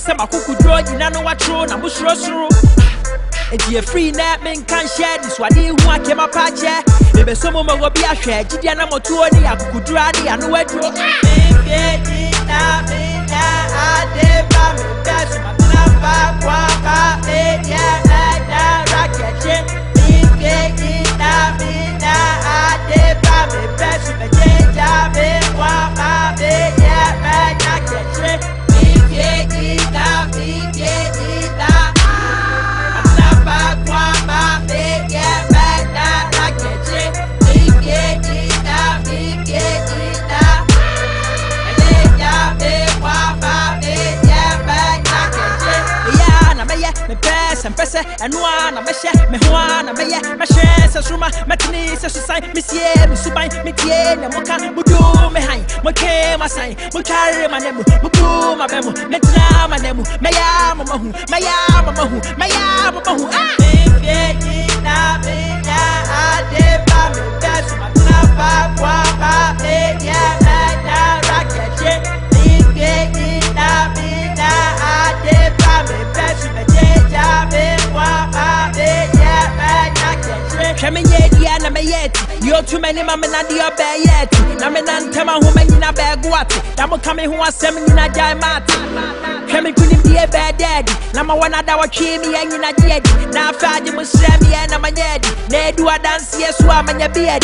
Some I could draw you know what true, I'm sure. If you're free, that man can't share this. What do you want? Came up at ya. Maybe some of them will be a share. Gideon, I'm a 20. I could draw the and where to and one, I'm a chef, me one, I'm a chef, a suma, Matinis, a society, Monsieur, Miss Subine, Mitier, Moka, Mudu, Mehain, Moke, my sign, Mokari, my name, Mudu, my bemo, Metra, my name, Maya, Mahu, Maya, Mahu, Maya, Mahu, you're too many mamma and your bear yet. Namanan Tama woman in a bag what? Damo coming who was seven in a diamond. Coming couldn't be a bad daddy. Number one at our chimney and in a dead. Now Fadi must send me and I'm a daddy. They do a dance, yes, swam and a beard.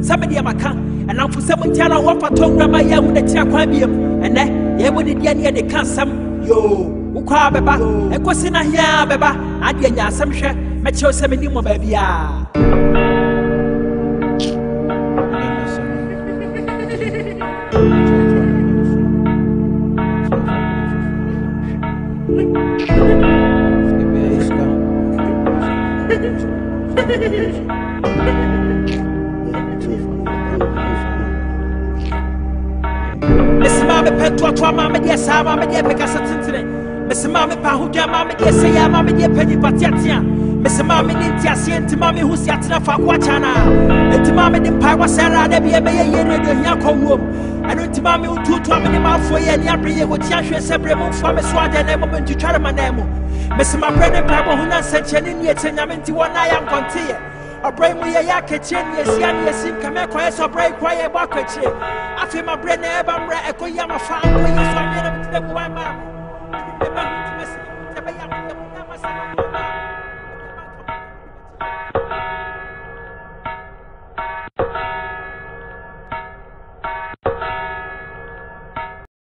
Somebody am a can, and now for someone tell what I told my young with the Tiaquabium, and then they would the they can't some yo, Ukababa, a question I hear, Baba, I did some share, Metro 70 more baby. Miss Mamma Petro, Mamma, yes, Mamma, dear Pegasus today. Miss Mamma Pahuja, Mamma, yes, say, Mamma, dear Penny Patiatia. Miss Mamma Nintia, sent to Mammy who's Yatina for Quachana. And to Mamma in Power Sarah, there be a year in Yanko room. And to Mammy who took 2 minutes for a year, Yabri, what Yasha separate from a swat and a moment to try my name. Miss Mamma and Papa who not sent any yet, and I'm into one I am contea. A brain with a yak kitchen, yes, in come across a break quiet bucket. I feel my brain ever, a Koyama found when you saw me to the woman.